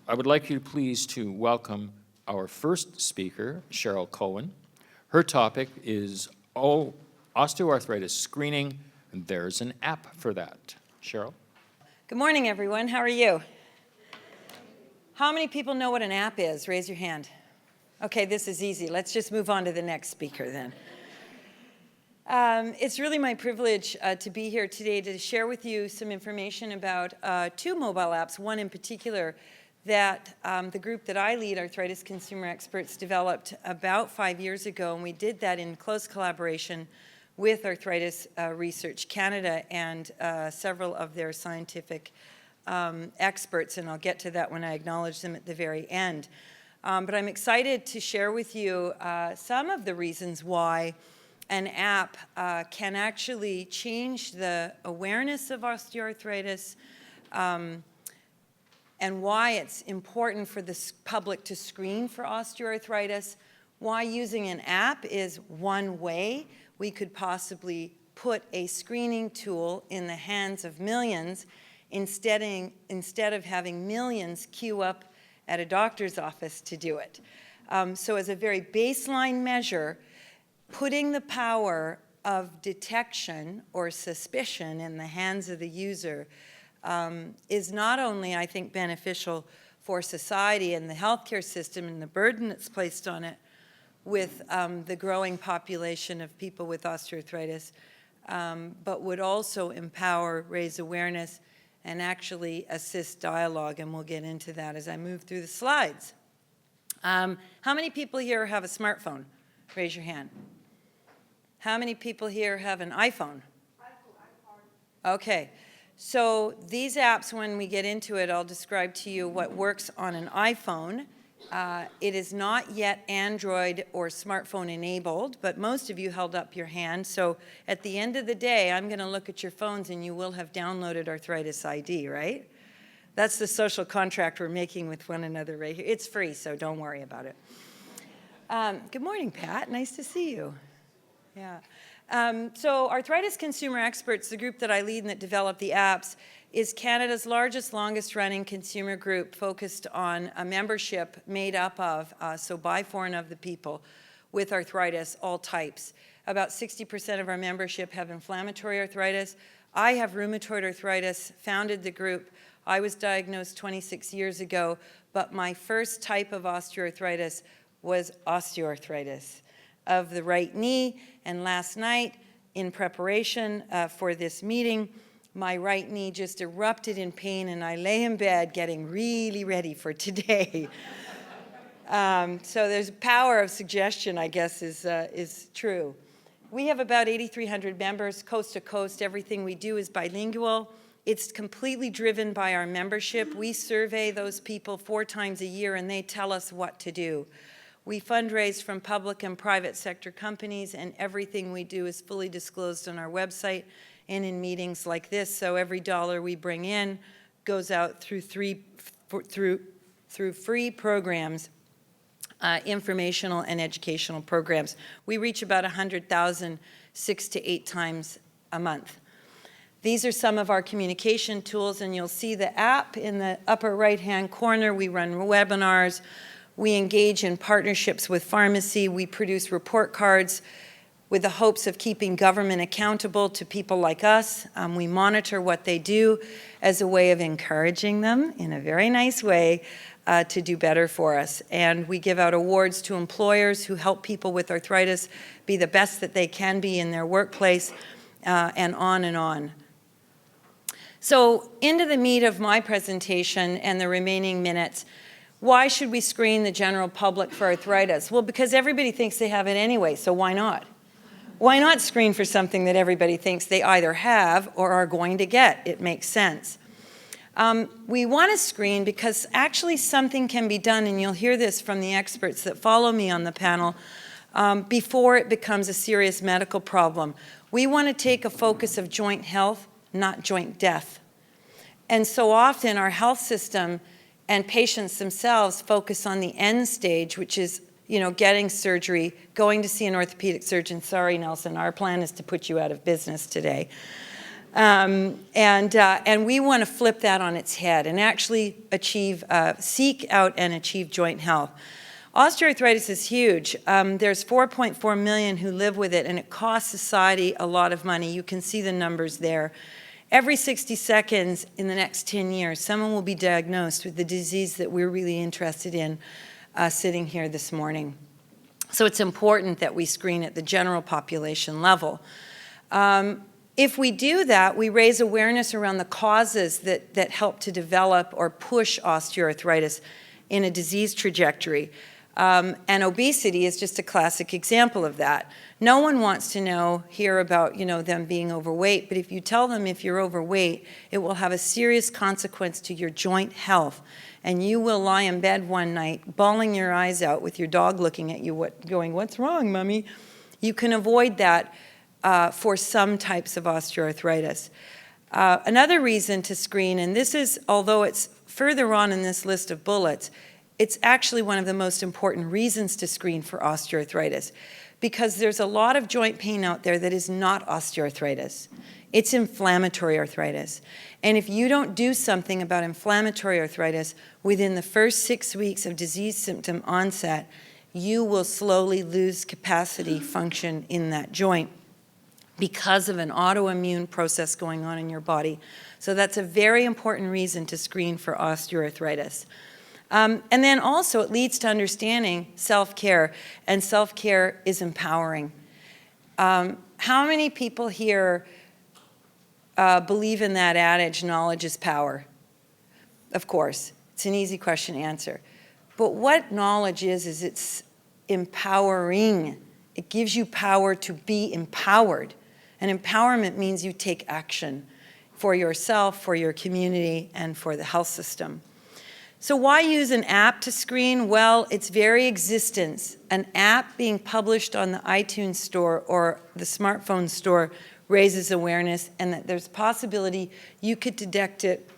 I would like you please to welcome our first speaker, Cheryl Koehn. Her topic is osteoarthritis screening, and there's an app for that. Cheryl? Good morning, everyone. How are you? How many people know what an app is? Raise your hand. Okay, this is easy. Let's just move on to the next speaker then. It's really my privilege to be here today to share with you some information about two mobile apps, one in particular that the group that I lead, Arthritis Consumer Experts, developed about 5 years ago, and we did that in close collaboration with Arthritis Research Canada and several of their scientific experts, and I'll get to that when I acknowledge them at the very end. But I'm excited to share with you some of the reasons why an app can actually change the awareness of osteoarthritis and why it's important for the public to screen for osteoarthritis, why using an app is one way we could possibly put a screening tool in the hands of millions instead of having millions queue up at a doctor's office to do it. So as a very baseline measure, putting the power of detection or suspicion in the hands of the user is not only, I think, beneficial for society and the healthcare system and the burden that's placed on it with the growing population of people with osteoarthritis, but would also empower, raise awareness, and actually assist dialogue, and we'll get into that as I move through the slides. How many people here have a smartphone? Raise your hand. How many people here have an iPhone? Okay, so these apps, when we get into it, I'll describe to you what works on an iPhone. It is not yet Android or smartphone enabled, but most of you held up your hand. So at the end of the day, I'm going to look at your phones and you will have downloaded Arthritis ID, right? That's the social contract we're making with one another right here. It's free, so don't worry about it. Good morning, Pat. Nice to see you. Yeah. So Arthritis Consumer Experts, the group that I lead and that developed the apps, is Canada's largest, longest-running consumer group focused on a membership made up of, so by, for, and of the people with arthritis, all types. About 60% of our membership have inflammatory arthritis. I have rheumatoid arthritis, founded the group. I was diagnosed 26 years ago, but my first type of osteoarthritis was osteoarthritis of the right knee, and last night, in preparation for this meeting, my right knee just erupted in pain, and I lay in bed getting really ready for today. So there's power of suggestion, I guess, is true. We have about 8,300 members, coast to coast. Everything we do is bilingual. It's completely driven by our membership. We survey those people 4 times a year, and they tell us what to do. We fundraise from public and private sector companies, and everything we do is fully disclosed on our website and in meetings like this. So every dollar we bring in goes out through free programs, informational and educational programs. We reach about 100,000 6 to 8 times a month. These are some of our communication tools, and you'll see the app in the upper right-hand corner. We run webinars. We engage in partnerships with pharmacy. We produce report cards with the hopes of keeping government accountable to people like us. We monitor what they do as a way of encouraging them in a very nice way to do better for us. And we give out awards to employers who help people with arthritis be the best that they can be in their workplace, and on and on. So into the meat of my presentation and the remaining minutes. Why should we screen the general public for arthritis? Well, because everybody thinks they have it anyway, so why not? Why not screen for something that everybody thinks they either have or are going to get? It makes sense. We want to screen because actually something can be done, and you'll hear this from the experts that follow me on the panel, before it becomes a serious medical problem. We want to take a focus of joint health, not joint death. And so often our health system and patients themselves focus on the end stage, which is, getting surgery, going to see an orthopedic surgeon. Sorry, Nelson, our plan is to put you out of business today. And we want to flip that on its head and actually seek out and achieve joint health. Osteoarthritis is huge. There's 4.4 million who live with it, and it costs society a lot of money. You can see the numbers there. Every 60 seconds in the next 10 years, someone will be diagnosed with the disease that we're really interested in sitting here this morning. So it's important that we screen at the general population level. If we do that, we raise awareness around the causes that help to develop or push osteoarthritis in a disease trajectory. And obesity is just a classic example of that. No one wants to hear about, them being overweight, but if you tell them if you're overweight, it will have a serious consequence to your joint health. And you will lie in bed one night, bawling your eyes out with your dog looking at you, going, "What's wrong, Mommy?" You can avoid that for some types of osteoarthritis. Another reason to screen, and this is, although it's further on in this list of bullets, it's actually one of the most important reasons to screen for osteoarthritis, because there's a lot of joint pain out there that is not osteoarthritis. It's inflammatory arthritis. And if you don't do something about inflammatory arthritis within the first 6 weeks of disease symptom onset, you will slowly lose capacity function in that joint because of an autoimmune process going on in your body. So that's a very important reason to screen for osteoarthritis. And then also it leads to understanding self-care, and self-care is empowering. How many people here believe in that adage, knowledge is power? Of course, it's an easy question to answer. But what knowledge is it's empowering. It gives you power to be empowered. And empowerment means you take action for yourself, for your community, and for the health system. So why use an app to screen? Well, its very existence, an app being published on the iTunes store or the smartphone store, raises awareness, and that there's a possibility you could detect it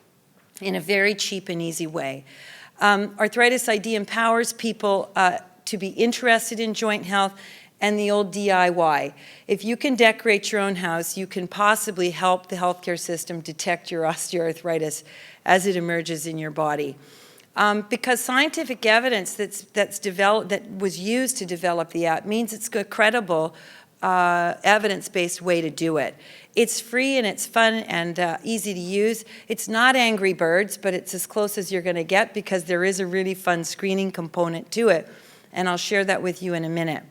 in a very cheap and easy way. Arthritis ID empowers people to be interested in joint health, and the old DIY. If you can decorate your own house, you can possibly help the healthcare system detect your osteoarthritis as it emerges in your body. Because scientific evidence that was used to develop the app means it's a credible, evidence-based way to do it. It's free and it's fun and easy to use. It's not Angry Birds, but it's as close as you're going to get because there is a really fun screening component to it, and I'll share that with you in a minute.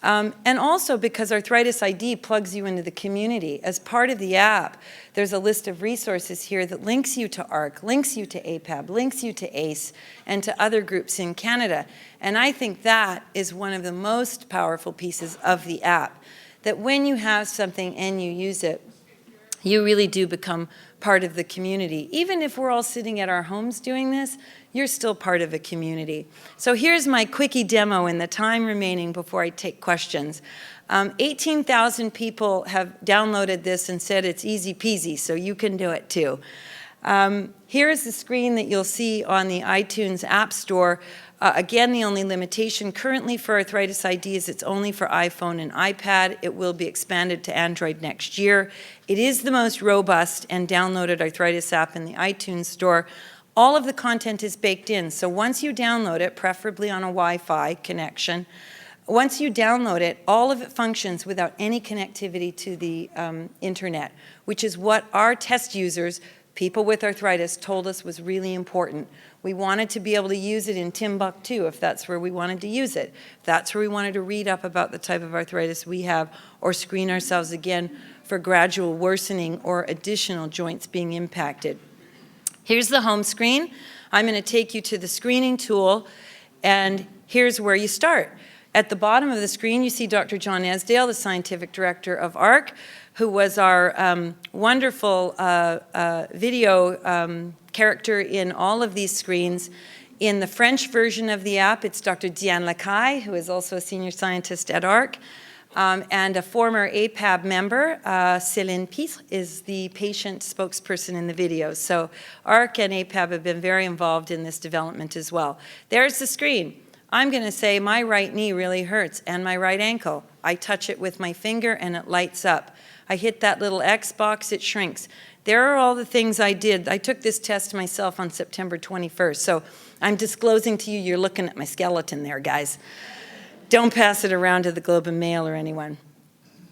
And also because Arthritis ID plugs you into the community. As part of the app, there's a list of resources here that links you to ARC, links you to APAB, links you to ACE, and to other groups in Canada. And I think that is one of the most powerful pieces of the app, that when you have something and you use it, you really do become part of the community. Even if we're all sitting at our homes doing this, you're still part of a community. So here's my quickie demo in the time remaining before I take questions. 18,000 people have downloaded this and said it's easy peasy, so you can do it too. Here's the screen that you'll see on the iTunes App Store. Again, the only limitation currently for Arthritis ID is it's only for iPhone and iPad. It will be expanded to Android next year. It is the most robust and downloaded arthritis app in the iTunes Store. All of the content is baked in, so once you download it, preferably on a Wi-Fi connection, once you download it, all of it functions without any connectivity to the internet, which is what our test users, people with arthritis, told us was really important. We wanted to be able to use it in Timbuktu if that's where we wanted to use it. If that's where we wanted to read up about the type of arthritis we have or screen ourselves again for gradual worsening or additional joints being impacted. Here's the home screen. I'm going to take you to the screening tool, and here's where you start. At the bottom of the screen, you see Dr. John Esdale, the scientific director of ARC, who was our wonderful video character in all of these screens. In the French version of the app, it's Dr. Diane Lacaille, who is also a senior scientist at ARC, and a former APAB member, Céline Pitre, is the patient spokesperson in the video. So ARC and APAB have been very involved in this development as well. There's the screen. I'm going to say my right knee really hurts and my right ankle. I touch it with my finger and it lights up. I hit that little X box, it shrinks. There are all the things I did. I took this test myself on September 21st, so I'm disclosing to you, you're looking at my skeleton there, guys. Don't pass it around to the Globe and Mail or anyone.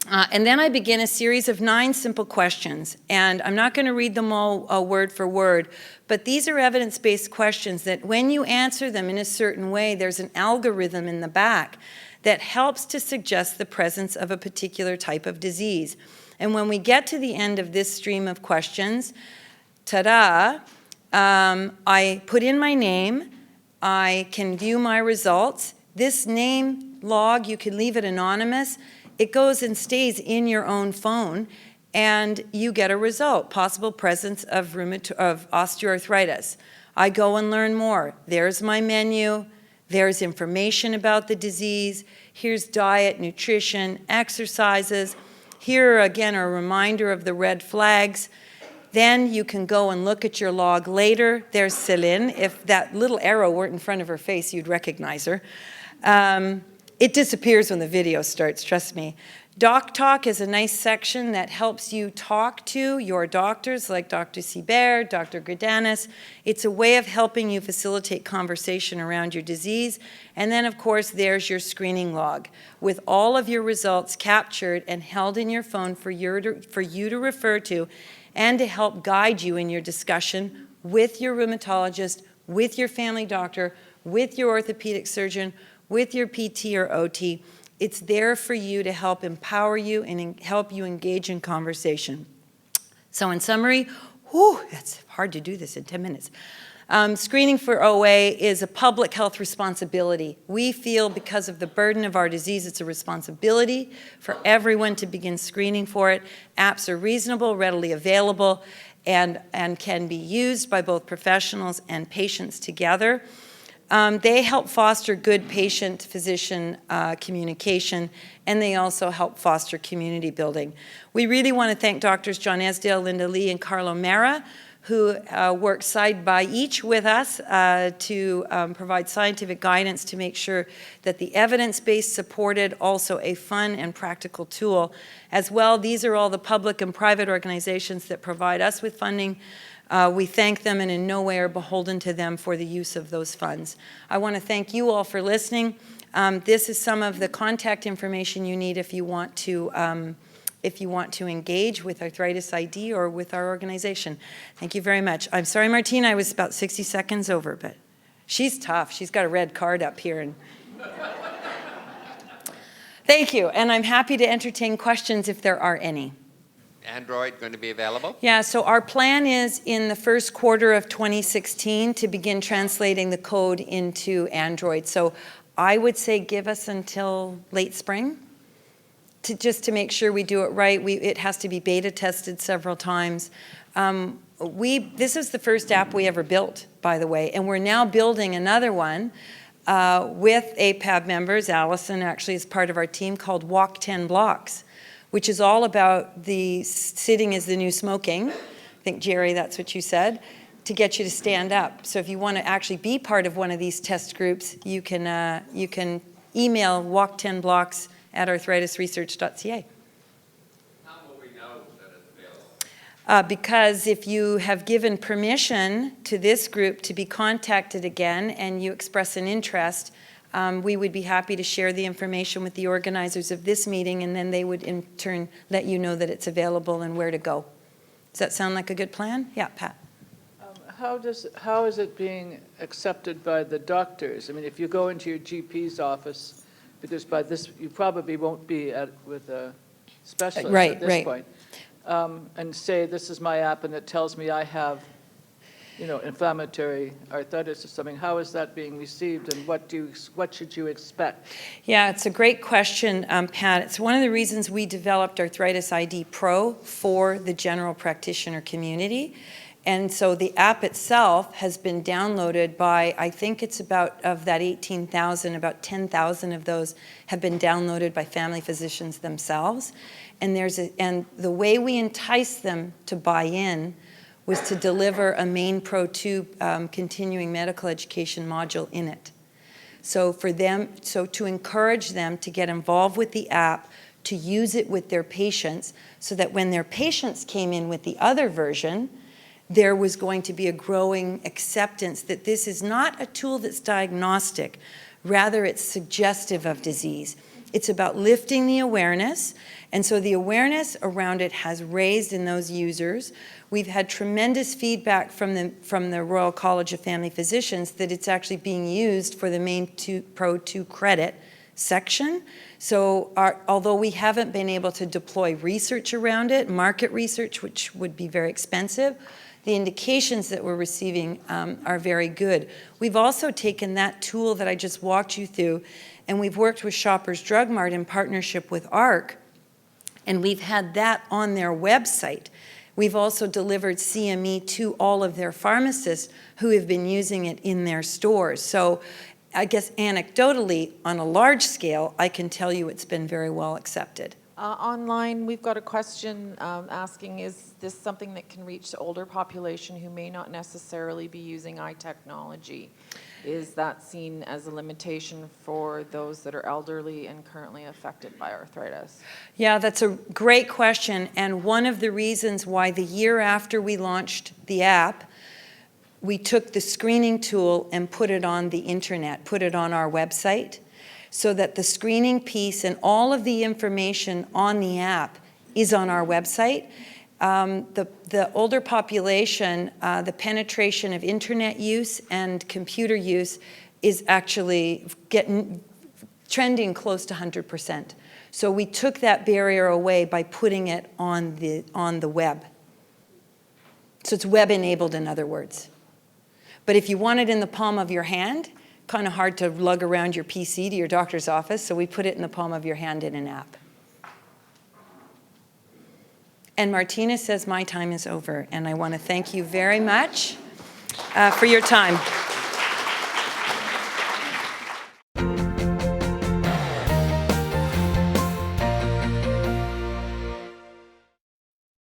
And then I begin a series of 9 simple questions, and I'm not going to read them all word for word, but these are evidence-based questions that when you answer them in a certain way, there's an algorithm in the back that helps to suggest the presence of a particular type of disease. And when we get to the end of this stream of questions, ta-da, I put in my name, I can view my results. This name log, you can leave it anonymous. It goes and stays in your own phone, and you get a result, possible presence of osteoarthritis. I go and learn more. There's my menu. There's information about the disease. Here's diet, nutrition, exercises. Here, again, a reminder of the red flags. Then you can go and look at your log later. There's Celine. If that little arrow weren't in front of her face, you'd recognize her. It disappears when the video starts, trust me. Doc Talk is a nice section that helps you talk to your doctors, like Dr. Sibert, Dr. Gradanis. It's a way of helping you facilitate conversation around your disease. And then, of course, there's your screening log with all of your results captured and held in your phone for you to refer to and to help guide you in your discussion with your rheumatologist, with your family doctor, with your orthopedic surgeon, with your PT or OT. It's there for you to help empower you and help you engage in conversation. So in summary, that's hard to do this in 10 minutes. Screening for OA is a public health responsibility. We feel because of the burden of our disease, it's a responsibility for everyone to begin screening for it. Apps are reasonable, readily available, and can be used by both professionals and patients together. They help foster good patient-physician communication, and they also help foster community building. We really want to thank Drs. John Esdale, Linda Lee, and Carlo Mera, who work side by each with us to provide scientific guidance to make sure that the evidence-based supported also a fun and practical tool. As well, these are all the public and private organizations that provide us with funding. We thank them and in no way are beholden to them for the use of those funds. I want to thank you all for listening. This is some of the contact information you need if you want to engage with Arthritis ID or with our organization. Thank you very much. I'm sorry, Martina, I was about 60 seconds over, but she's tough. She's got a red card up here. And thank you, and I'm happy to entertain questions if there are any. Android going to be available? Yeah, so our plan is in the first quarter of 2016 to begin translating the code into Android. So I would say give us until late spring just to make sure we do it right. It has to be beta tested several times. This is the first app we ever built, by the way, and we're now building another one with APAB members. Allison actually is part of our team, called Walk 10 Blocks, which is all about the sitting is the new smoking. I think, Jerry, that's what you said, to get you to stand up. So if you want to actually be part of one of these test groups, you can email walk10blocks@arthritisresearch.ca. How will we know that it's available? Because if you have given permission to this group to be contacted again and you express an interest, we would be happy to share the information with the organizers of this meeting, and then they would in turn let you know that it's available and where to go. Does that sound like a good plan? Yeah, Pat. How is it being accepted by the doctors? I mean, if you go into your GP's office, because by this you probably won't be with a specialist at this point, and say this is my app and it tells me I have, inflammatory arthritis or something. How is that being received, and what should you expect? Yeah, it's a great question, Pat. It's one of the reasons we developed Arthritis ID Pro for the general practitioner community. And so the app itself has been downloaded by, I think it's of that 18,000, about 10,000 of those have been downloaded by family physicians themselves. And the way we entice them to buy in was to deliver a Main Pro 2 continuing medical education module in it. So to encourage them to get involved with the app, to use it with their patients so that when their patients came in with the other version, there was going to be a growing acceptance that this is not a tool that's diagnostic, rather it's suggestive of disease. It's about lifting the awareness, and so the awareness around it has raised in those users. We've had tremendous feedback from the Royal College of Family Physicians that it's actually being used for the main Pro 2 credit section. So although we haven't been able to deploy research around it, market research, which would be very expensive, the indications that we're receiving are very good. We've also taken that tool that I just walked you through, and we've worked with Shoppers Drug Mart in partnership with ARC, and we've had that on their website. We've also delivered CME to all of their pharmacists who have been using it in their stores. So I guess anecdotally, on a large scale, I can tell you it's been very well accepted. Online, we've got a question asking, is this something that can reach the older population who may not necessarily be using eye technology? Is that seen as a limitation for those that are elderly and currently affected by arthritis? Yeah, that's a great question. And one of the reasons why the year after we launched the app, we took the screening tool and put it on the internet, put it on our website, so that the screening piece and all of the information on the app is on our website. The older population, the penetration of internet use and computer use is actually trending close to 100%. So we took that barrier away by putting it on the web. So it's web-enabled, in other words. But if you want it in the palm of your hand, kind of hard to lug around your PC to your doctor's office, so we put it in the palm of your hand in an app. And Martina says my time is over, and I want to thank you very much for your time.